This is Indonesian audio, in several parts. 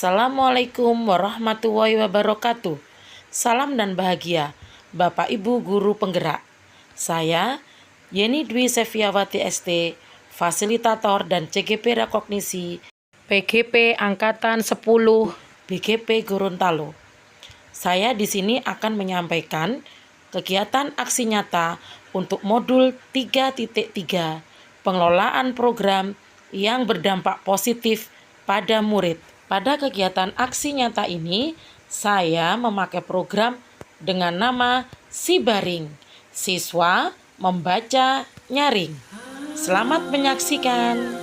Assalamualaikum warahmatullahi wabarakatuh. Salam dan bahagia, Bapak Ibu Guru Penggerak. Saya, Yeni Dwi Seviawati ST, Fasilitator dan CGP Rekognisi, PGP Angkatan 10 BGP Gorontalo. Saya di sini akan menyampaikan kegiatan aksi nyata untuk modul 3.3, pengelolaan program yang berdampak positif pada murid. Pada kegiatan aksi nyata ini, saya memakai program dengan nama Sibaring, Siswa Membaca Nyaring. Selamat menyaksikan.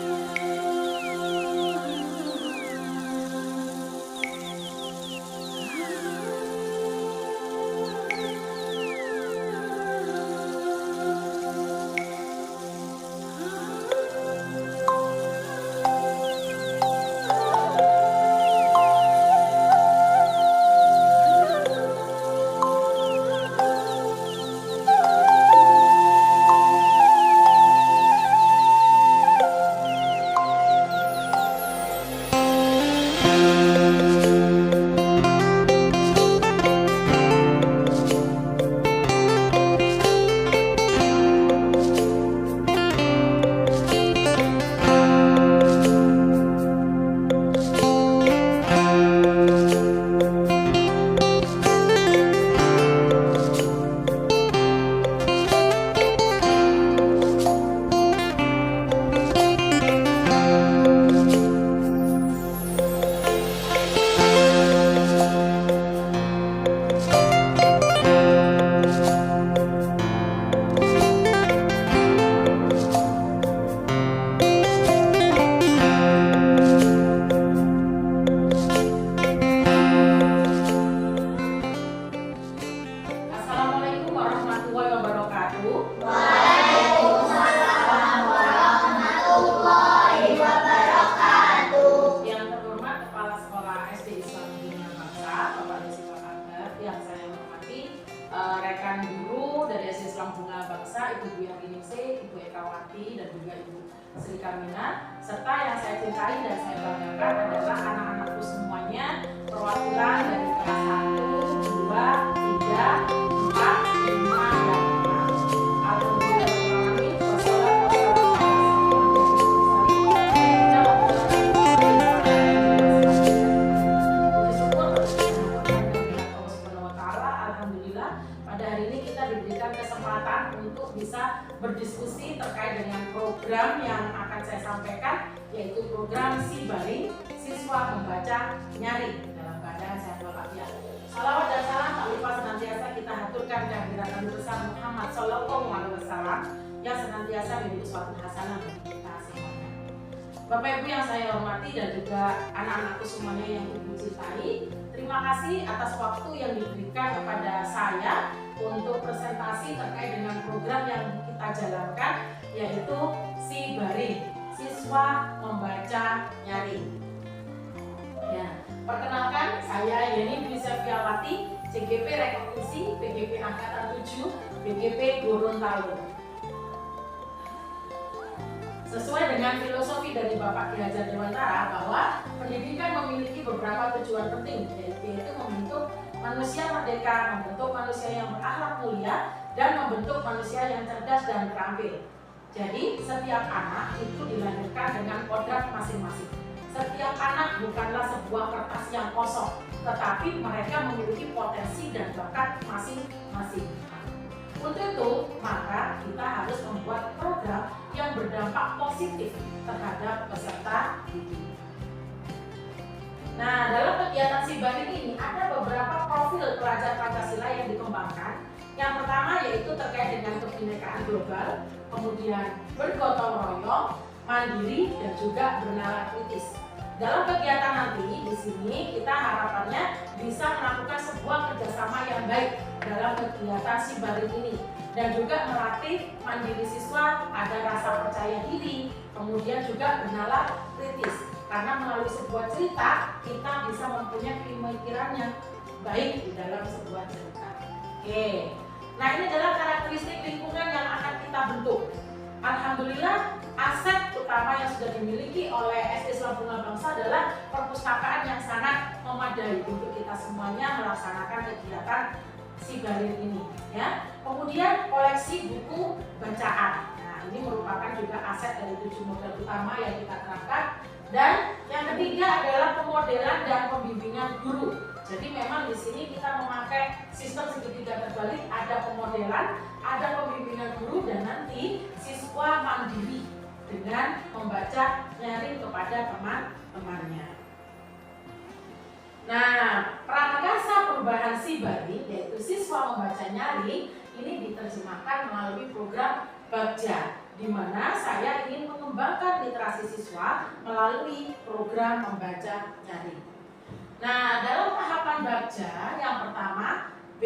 Assalamualaikum warahmatullahi wabarakatuh. Waalaikumsalam warahmatullahi wabarakatuh. Yang terhormat Kepala Sekolah SD Islam Dunia Bangsa, Bapak Yusuf Akbar, yang saya hormati rekan guru dari SD Islam Bunga Bangsa, Ibu Dwi Ningsih, Ibu Ekawati, dan juga Ibu Sri Kamina, serta yang saya cintai dan saya banggakan adalah anak-anakku semuanya, perwakilan dari kelas 1, 2, 3, 4, 5, dan 6. Alhamdulillahirrahmanirrahim. Alhamdulillah, pada hari ini kita diberikan kesempatan untuk bisa berdiskusi terkait dengan program yang akan saya sampaikan, yaitu program Sibaring, Siswa Membaca Nyaring dalam keadaan sehat walafiat. Salawat dan salam tak lupa senantiasa kita haturkan kehadirat Nabi besar Muhammad Sallallahu Alaihi Wasallam yang senantiasa menjadi suatu hasanah bagi kita semuanya. Bapak Ibu yang saya hormati dan juga anak-anakku semuanya yang Ibu cintai, terima kasih atas waktu yang diberikan kepada saya untuk presentasi terkait dengan program yang kita jalankan, yaitu Sibaring, Siswa Membaca Nyaring. Ya, perkenalkan, saya Yeni Dwi Seviawati, CGP Rekognisi, PGP Angkatan 7, BGP Gorontalo. Sesuai dengan filosofi dari Bapak Ki Hajar Dewantara bahwa pendidikan memiliki beberapa tujuan penting, yaitu membentuk manusia merdeka, membentuk manusia yang berakhlak mulia, dan membentuk manusia yang cerdas dan terampil. Jadi setiap anak itu dilahirkan dengan kodrat masing-masing. Setiap anak bukanlah sebuah kertas yang kosong, tetapi mereka memiliki potensi dan bakat masing-masing. Untuk itu, maka kita harus membuat program yang berdampak positif terhadap peserta didik. Nah, dalam kegiatan Sibaring ini ada beberapa profil pelajar Pancasila yang dikembangkan. Yang pertama yaitu terkait dengan kebinekaan global, kemudian bergotong royong, mandiri, dan juga bernalar kritis. Dalam kegiatan nanti di sini kita harapannya bisa melakukan sebuah kerjasama yang baik dalam kegiatan Sibaring ini, dan juga melatih mandiri siswa, ada rasa percaya diri, kemudian juga bernalar kritis. Karena melalui sebuah cerita kita bisa mempunyai pemikiran yang baik di dalam sebuah cerita. Oke. Nah, ini adalah karakteristik lingkungan yang akan kita bentuk. alhamdulillah aset utama yang sudah dimiliki oleh SD Islam Bunga Bangsa adalah perpustakaan yang sangat memadai untuk kita semuanya melaksanakan kegiatan Sibalir ini, ya. Kemudian koleksi buku bacaan. Nah, ini merupakan juga aset dari 7 modal utama yang kita terapkan. Dan yang ketiga adalah pemodelan dan pembimbingan guru. Jadi memang di sini kita memakai sistem segitiga terbalik, ada pemodelan, ada pembimbingan guru, dan nanti siswa mandiri dengan membaca nyaring kepada teman-temannya. Nah, Prakarsa Perubahan Sibaling, yaitu siswa membaca nyaring, ini diterjemahkan melalui program Bagja, di mana saya ingin mengembangkan literasi siswa melalui program membaca nyaring. Nah, dalam tahapan Bagja, yang pertama B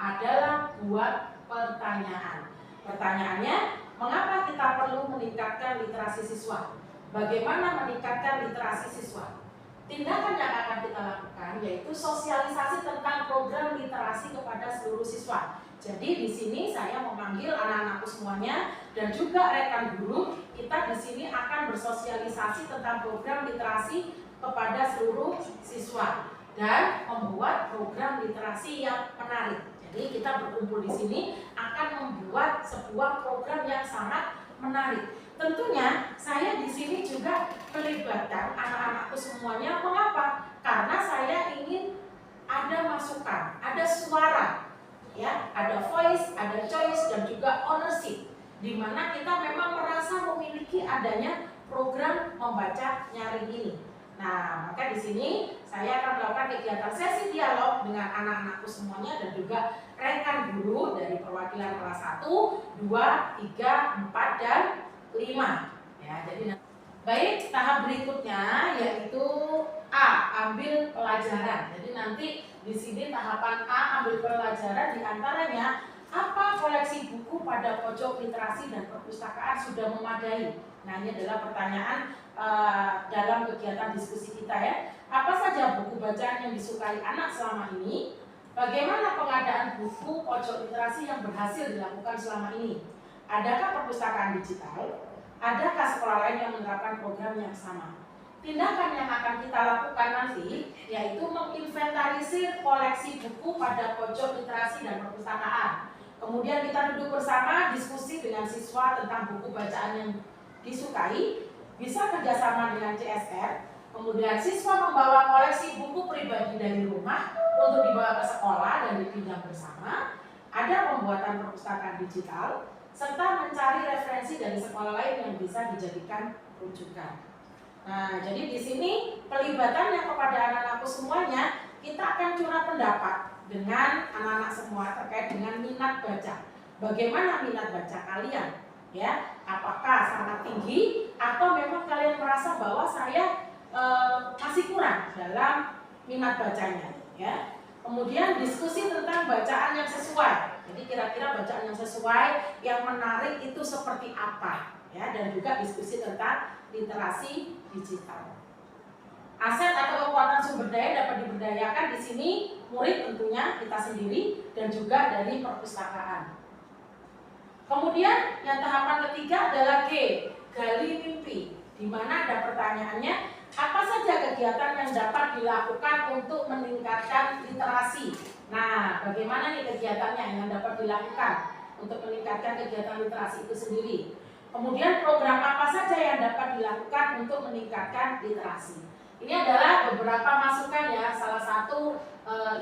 adalah buat pertanyaan. Pertanyaannya, mengapa kita perlu meningkatkan literasi siswa? Bagaimana meningkatkan literasi siswa? Tindakan yang akan kita lakukan yaitu sosialisasi tentang program literasi kepada seluruh siswa. Jadi di sini saya memanggil anak-anakku semuanya dan juga rekan guru. Kita di sini akan bersosialisasi tentang program literasi kepada seluruh siswa dan membuat program literasi yang menarik. Jadi kita berkumpul di sini akan membuat sebuah program yang sangat menarik. Tentunya saya di sini juga melibatkan anak-anakku semuanya. Mengapa? Karena saya ingin ada masukan, ada suara, ya, ada voice, ada choice, dan juga ownership, di mana kita memang merasa memiliki adanya program membaca nyaring ini. Nah, maka di sini saya akan melakukan kegiatan sesi dialog dengan anak-anakku semuanya dan juga rekan guru dari perwakilan kelas 1, 2, 3, 4, dan 5. Ya, jadi baik, tahap berikutnya yaitu A, ambil pelajaran. Jadi nanti di sini tahapan A, ambil pelajaran, diantaranya apa koleksi buku pada pojok literasi dan perpustakaan sudah memadai. Nah, ini adalah pertanyaan dalam kegiatan diskusi kita, ya. Apa saja buku bacaan yang disukai anak selama ini? Bagaimana pengadaan buku pojok literasi yang berhasil dilakukan selama ini? Adakah perpustakaan digital? Adakah sekolah lain yang menerapkan program yang sama? Tindakan yang akan kita lakukan nanti yaitu menginventarisir koleksi buku pada pojok literasi dan perpustakaan. Kemudian kita duduk bersama diskusi dengan siswa tentang buku bacaan yang disukai, bisa kerjasama dengan CSR. Kemudian siswa membawa koleksi buku pribadi dari rumah untuk dibawa ke sekolah dan dipinjam bersama. Ada pembuatan perpustakaan digital, serta mencari referensi dari sekolah lain yang bisa dijadikan rujukan. Nah, jadi di sini pelibatannya kepada anak-anakku semuanya, kita akan curhat pendapat dengan anak-anak semua terkait dengan minat baca. Bagaimana minat baca kalian? Ya, apakah sangat tinggi atau memang kalian merasa bahwa saya masih kurang dalam minat bacanya? Ya. Kemudian diskusi tentang bacaan yang sesuai. Jadi kira-kira bacaan yang sesuai, yang menarik itu seperti apa? Ya, dan juga diskusi tentang literasi digital. Aset atau kekuatan sumber daya dapat diberdayakan di sini murid tentunya kita sendiri dan juga dari perpustakaan. Kemudian yang tahapan ketiga adalah G, gali mimpi, di mana ada pertanyaannya, apa saja kegiatan yang dapat dilakukan untuk meningkatkan literasi? Nah, bagaimana nih kegiatannya yang dapat dilakukan untuk meningkatkan kegiatan literasi itu sendiri? Kemudian program apa saja yang dapat dilakukan untuk meningkatkan literasi? Ini adalah beberapa masukan, ya, salah satu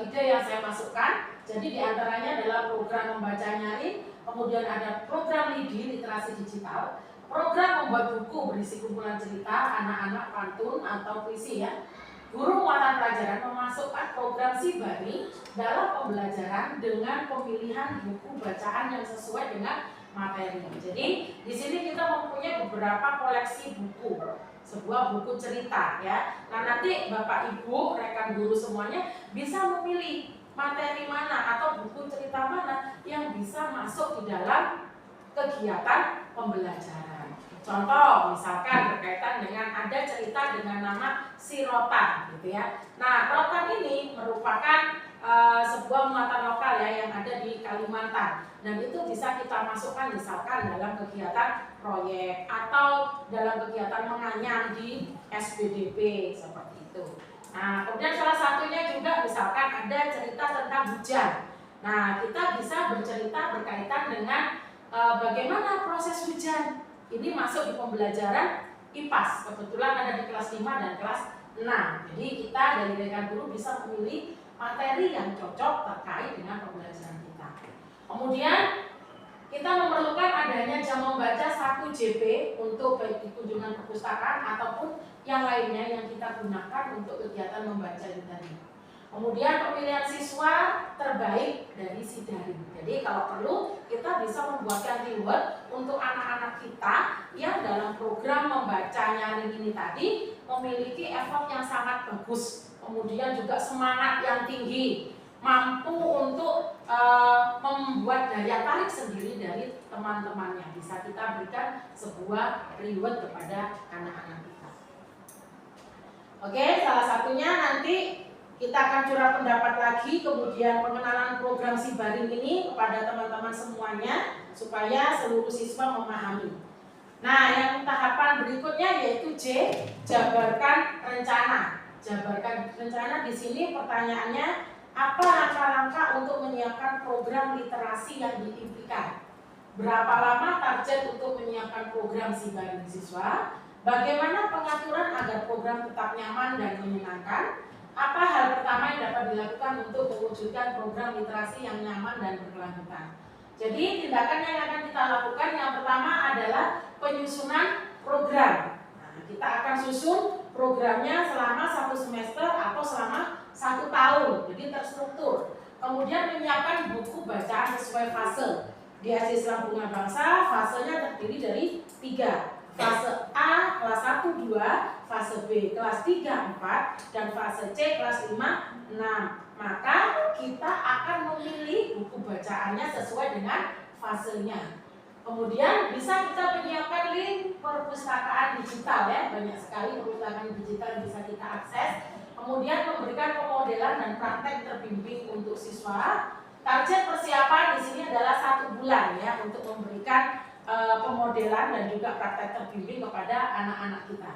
ide yang saya masukkan. Jadi diantaranya adalah program membaca nyaring, kemudian ada program LIDI, literasi digital, program membuat buku berisi kumpulan cerita, anak-anak, pantun, atau puisi, ya. Guru muatan pelajaran memasukkan program Sibaling dalam pembelajaran dengan pemilihan buku bacaan yang sesuai dengan materi. Jadi di sini kita mempunyai beberapa koleksi buku, sebuah buku cerita, ya. Nah, nanti Bapak Ibu, rekan guru semuanya bisa memilih materi mana atau buku cerita mana yang bisa masuk di dalam kegiatan pembelajaran. Contoh misalkan berkaitan dengan ada cerita dengan nama si Rotan, gitu ya. Nah, Rotan ini merupakan sebuah muatan lokal ya yang ada di Kalimantan, dan itu bisa kita masukkan misalkan dalam kegiatan proyek atau dalam kegiatan menganyam di SBDP seperti itu. Nah, kemudian salah satunya juga misalkan ada cerita tentang hujan. Nah, kita bisa bercerita berkaitan dengan bagaimana proses hujan. Ini masuk di pembelajaran IPAS. Kebetulan ada di kelas 5 dan kelas 6. Jadi kita dari rekan guru bisa memilih materi yang cocok terkait dengan pembelajaran kita. Kemudian kita memerlukan adanya jam membaca 1 JP untuk baik di kunjungan perpustakaan ataupun yang lainnya yang kita gunakan untuk kegiatan membaca itu tadi. Kemudian pemilihan siswa terbaik dari Sidaring. Jadi kalau perlu kita bisa membuatkan reward untuk anak-anak kita yang dalam program membaca nyaring ini tadi memiliki effort yang sangat bagus. Kemudian juga semangat yang tinggi, mampu untuk membuat daya tarik sendiri dari teman-temannya. Bisa kita berikan sebuah reward kepada anak-anak kita. Oke, salah satunya nanti kita akan curah pendapat lagi, kemudian pengenalan program Sibaring ini kepada teman-teman semuanya supaya seluruh siswa memahami. Nah, yang tahapan berikutnya yaitu J, jabarkan rencana. Jabarkan rencana di sini pertanyaannya, apa langkah-langkah untuk menyiapkan program literasi yang diimpikan? Berapa lama target untuk menyiapkan program Sibaring siswa? Bagaimana pengaturan agar program tetap nyaman dan menyenangkan? Apa hal pertama yang dapat dilakukan untuk mewujudkan program literasi yang nyaman dan berkelanjutan? Jadi tindakan yang akan kita lakukan yang pertama adalah penyusunan program. Nah, kita akan susun programnya selama 1 semester atau selama 1 tahun, jadi terstruktur. Kemudian menyiapkan buku bacaan sesuai fase. Di SD Islam Bunga Bangsa fasenya terdiri dari 3. Fase A kelas 1, 2, fase B kelas 3, 4, dan fase C kelas 5, 6. Maka kita akan memilih buku bacaannya sesuai dengan fasenya. Kemudian bisa kita menyiapkan link perpustakaan digital ya, banyak sekali perpustakaan digital yang bisa kita akses. Kemudian memberikan pemodelan dan praktek terbimbing untuk siswa. Target persiapan di sini adalah 1 bulan ya untuk memberikan pemodelan dan juga praktek terbimbing kepada anak-anak kita.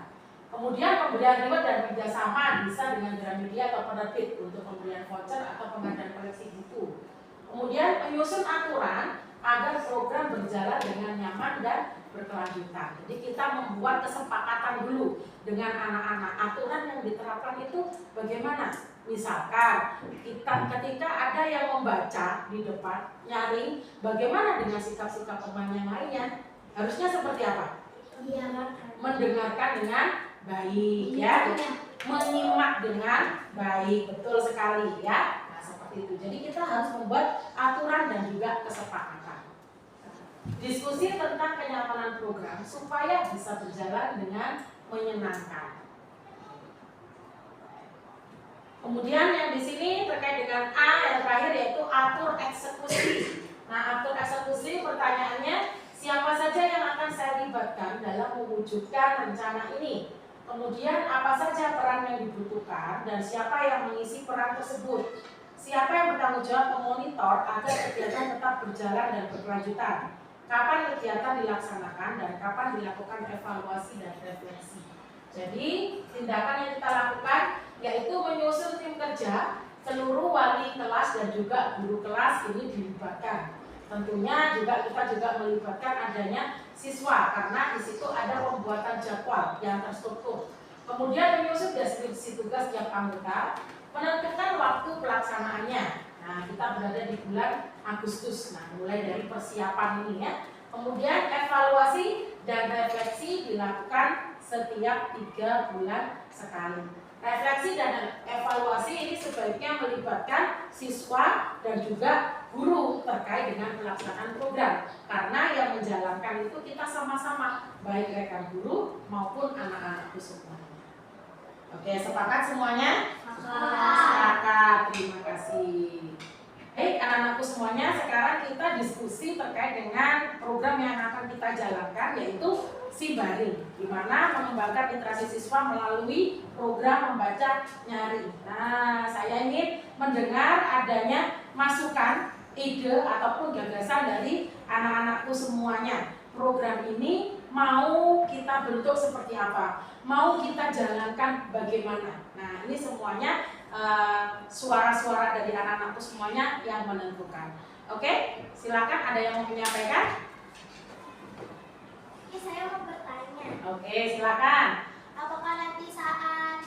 Kemudian pemberian reward dan kerjasama bisa dengan Gramedia atau penerbit untuk pemberian voucher atau pengadaan koleksi buku. Kemudian menyusun aturan agar program berjalan dengan nyaman dan berkelanjutan. Jadi kita membuat kesepakatan dulu dengan anak-anak. Aturan yang diterapkan itu bagaimana? Misalkan ketika ada yang membaca di depan nyaring, bagaimana dengan sikap-sikap teman yang lainnya? Harusnya seperti apa? Mendengarkan dengan baik ya, menyimak dengan baik, betul sekali ya. Nah seperti itu. Jadi kita harus membuat aturan dan juga kesepakatan. Diskusi tentang kenyamanan program supaya bisa berjalan dengan menyenangkan. Kemudian yang di sini terkait dengan A yang terakhir yaitu atur eksekusi. Nah, atur eksekusi pertanyaannya, siapa saja yang akan saya libatkan dalam mewujudkan rencana ini? Kemudian apa saja peran yang dibutuhkan dan siapa yang mengisi peran tersebut? Siapa yang bertanggung jawab memonitor agar kegiatan tetap berjalan dan berkelanjutan? Kapan kegiatan dilaksanakan dan kapan dilakukan evaluasi dan refleksi? Jadi tindakan yang kita lakukan yaitu menyusun tim kerja, seluruh wali kelas dan juga guru kelas ini dilibatkan. Tentunya juga kita melibatkan adanya siswa karena di situ ada pembuatan jadwal yang terstruktur. Kemudian menyusun deskripsi tugas tiap anggota, menentukan waktu pelaksanaannya. Nah, kita berada di bulan Agustus. Nah, mulai dari persiapan ini ya. Kemudian evaluasi dan refleksi dilakukan setiap 3 bulan sekali. Refleksi dan evaluasi ini sebaiknya melibatkan siswa dan juga guru terkait dengan pelaksanaan program. Karena yang menjalankan itu kita sama-sama, baik rekan guru maupun anak-anakku semuanya. Oke, sepakat semuanya? Sepakat, terima kasih. Baik anak-anakku semuanya, sekarang kita diskusi terkait dengan program yang akan kita jalankan, yaitu Sibaring, di mana mengembangkan literasi siswa melalui program membaca nyari. Nah, saya ingin mendengar adanya masukan, ide ataupun gagasan dari anak-anakku semuanya. Program ini mau kita bentuk seperti apa? Mau kita jalankan bagaimana? Nah, ini semuanya suara-suara dari anak-anakku semuanya yang menentukan. Oke, silakan ada yang mau menyampaikan? Saya mau bertanya. Oke, silakan. Apakah nanti saat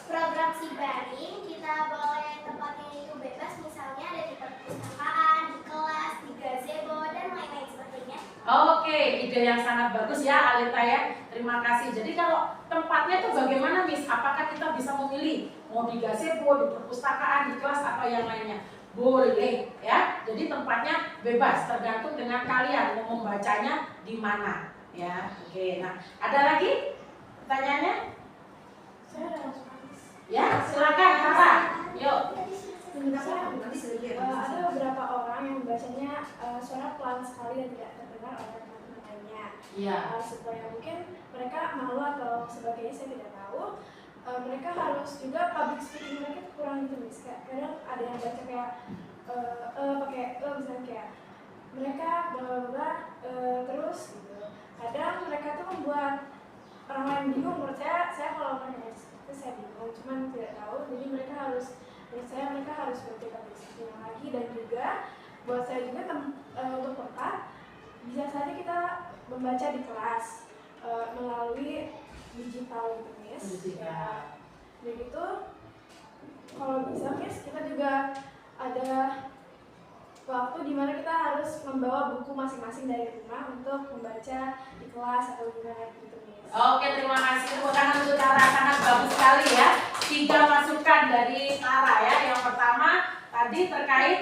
program Sibaring kita boleh tempatnya itu bebas, misalnya ada di perpustakaan, di kelas, di gazebo, dan lain-lain sebagainya? Oke, ide yang sangat bagus ya Alita ya. Terima kasih. Jadi kalau tempatnya itu bagaimana Miss? Apakah kita bisa memilih mau di gazebo, di perpustakaan, di kelas atau yang lainnya? Boleh ya. Jadi tempatnya bebas, tergantung dengan kalian mau membacanya di mana ya. Oke. Nah, ada lagi pertanyaannya? Saya ada masukan. Ya, silakan Tara. Yuk. Ada beberapa orang yang bacanya suara pelan sekali dan tidak terdengar oleh teman-teman lainnya. Iya. Supaya mungkin mereka malu atau sebagainya, saya tidak tahu. Mereka harus juga public speaking mereka kurang gitu, Miss. Kadang ada yang baca kayak pakai misalnya kayak mereka terus gitu. Kadang mereka tuh membuat orang lain bingung. Menurut saya kalau mereka itu saya bingung, cuman tidak tahu. Jadi menurut saya mereka harus baca public speaking lagi. Dan juga buat saya juga untuk tempat bisa saja kita membaca di kelas melalui digital gitu, Miss. Ya. Begitu kalau bisa, Miss, kita juga ada waktu di mana kita harus membawa buku masing-masing dari rumah untuk membaca di kelas atau gimana gitu, Miss. Oke, terima kasih. Tepuk tangan untuk Tara, sangat bagus sekali ya. 3 masukan dari Tara ya. Yang pertama tadi terkait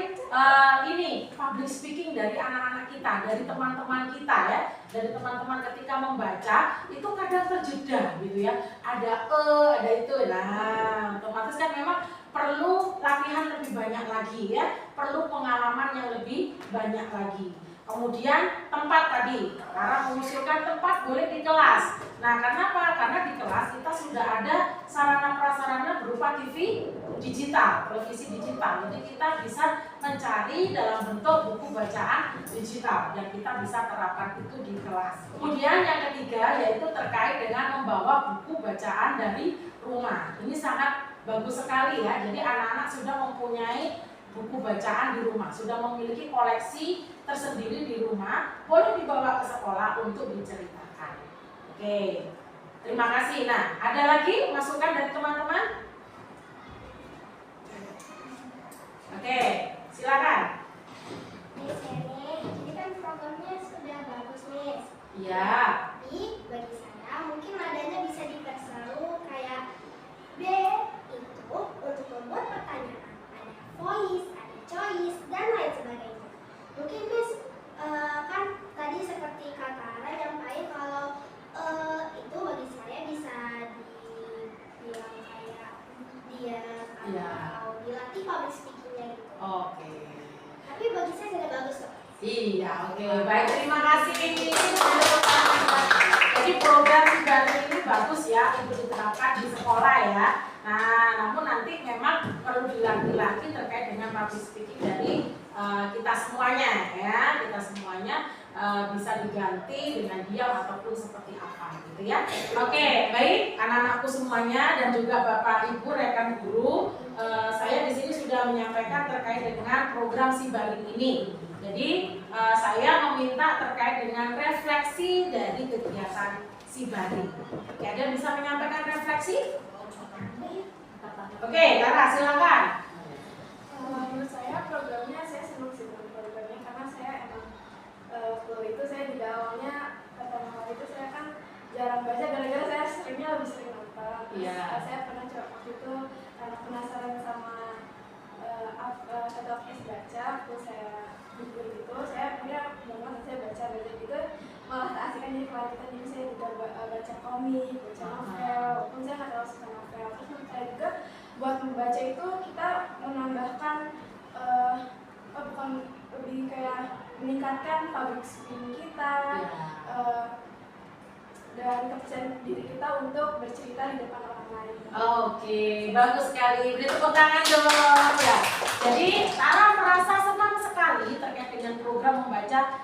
ini public speaking dari anak-anak kita, dari teman-teman kita ya. Dari teman-teman ketika membaca itu kadang terjeda gitu ya. Ada ada itu. Nah, otomatis kan memang perlu latihan lebih banyak lagi ya. Perlu pengalaman yang lebih banyak lagi. Kemudian tempat tadi, Tara mengusulkan tempat boleh di kelas. Nah, kenapa? Karena di kelas kita sudah ada sarana prasarana berupa TV digital, televisi digital. Jadi kita bisa mencari dalam bentuk buku bacaan digital dan kita bisa terapkan itu di kelas. Kemudian yang ketiga yaitu terkait dengan membawa buku bacaan dari rumah. Ini sangat bagus sekali ya. Jadi anak-anak sudah mempunyai buku bacaan di rumah, sudah memiliki koleksi tersendiri di rumah, boleh dibawa ke sekolah untuk diceritakan. Oke, terima kasih. Nah, ada lagi masukan dari teman-teman? Oke, silakan. Miss Heni, ini kan programnya sudah bagus, Miss. Iya. Tapi bagi saya mungkin nadanya bisa diperseru kayak B itu untuk membuat pertanyaan. Ada voice, ada choice, dan lain sebagainya. Mungkin Miss kan tadi seperti kata Ara nyampain kalau itu bagi saya bisa dibilang kayak dia atau dilatih public speaking-nya gitu. Oke. Tapi bagi saya sudah bagus kok. Iya, oke. Baik, terima kasih. Jadi program Sibaring ini bagus ya untuk diterapkan di sekolah ya. Nah, namun nanti memang perlu dilatih lagi terkait dengan public speaking dari kita semuanya ya. Kita semuanya bisa diganti dengan diam ataupun seperti apa gitu ya. Oke, baik anak-anakku semuanya dan juga Bapak Ibu rekan guru, saya di sini sudah menyampaikan terkait dengan program Sibaring ini. Jadi saya meminta terkait dengan refleksi dari kegiatan Sibaring. Oke, ada yang bisa menyampaikan refleksi? Oke, Tara silakan. Menurut saya programnya, saya senang sih dengan programnya karena saya emang waktu itu saya juga awalnya pertama kali itu saya kan jarang baca gara-gara saya lebih sering nonton. Iya. Saya pernah coba waktu itu karena penasaran sama satu baca, terus saya buku gitu, saya akhirnya banget saya baca gitu malah tak asik jadi kelanjutan. Jadi saya juga baca komik, baca novel, walaupun saya nggak terlalu suka novel. Terus menurut saya juga buat membaca itu kita menambahkan bukan lebih kayak meningkatkan public speaking kita dan kepercayaan diri kita untuk bercerita di depan orang lain. Oke, bagus sekali. Beri tepuk tangan dong. Ya. Jadi Tara merasa senang sekali terkait dengan program membaca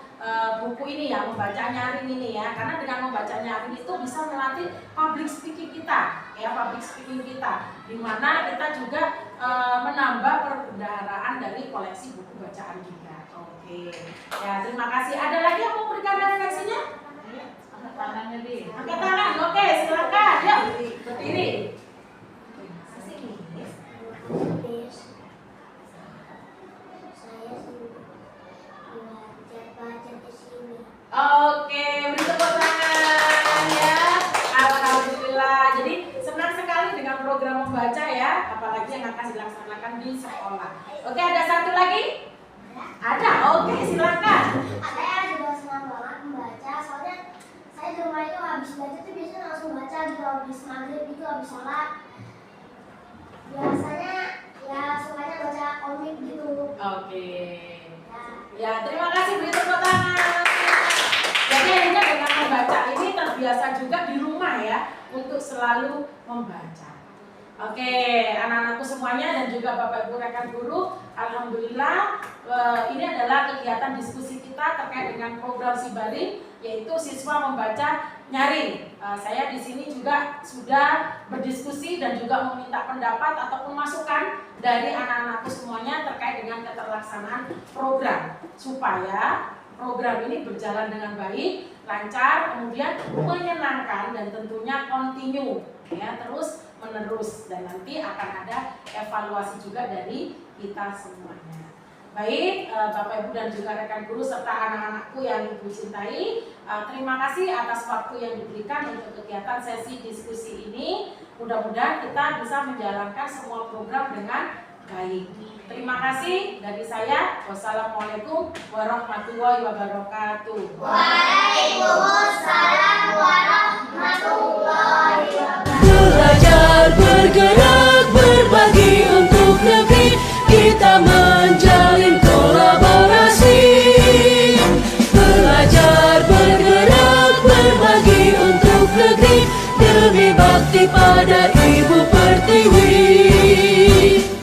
buku ini ya, membaca nyaring ini ya. Karena dengan membaca nyaring itu bisa melatih public speaking kita, ya, public speaking kita. Di mana kita juga menambah perbendaharaan dari koleksi buku bacaan kita. Oke. Ya, terima kasih. Ada lagi yang mau berikan refleksinya? Angkat tangannya deh. Angkat tangan, oke, silakan. Yuk, berdiri. Oke, beri tepuk tangan ya. Alhamdulillah. Jadi senang sekali dengan program membaca ya, apalagi yang akan dilaksanakan di sekolah. Oke, ada satu lagi? Ada. Oke, silakan. Saya juga senang banget membaca, soalnya saya di rumah itu habis baca tuh biasanya langsung baca gitu, habis maghrib gitu, habis sholat. Biasanya ya sukanya baca komik gitu. Oke. Ya. Ya, terima kasih, beri tepuk tangan. Jadi akhirnya dengan membaca ini terbiasa juga di rumah ya untuk selalu membaca. Oke, anak-anakku semuanya dan juga Bapak Ibu rekan guru, alhamdulillah ini adalah kegiatan diskusi kita terkait dengan program Sibaring, yaitu siswa membaca nyaring. Saya di sini juga sudah berdiskusi dan juga meminta pendapat ataupun masukan dari anak-anakku semuanya terkait dengan keterlaksanaan program supaya program ini berjalan dengan baik, lancar, kemudian menyenangkan dan tentunya continue ya, terus menerus, dan nanti akan ada evaluasi juga dari kita semuanya. Baik, Bapak Ibu dan juga rekan guru serta anak-anakku yang Ibu cintai, terima kasih atas waktu yang diberikan untuk kegiatan sesi diskusi ini. Mudah-mudahan kita bisa menjalankan semua program dengan baik. Terima kasih dari saya. Wassalamualaikum warahmatullahi wabarakatuh. Waalaikumsalam warahmatullahi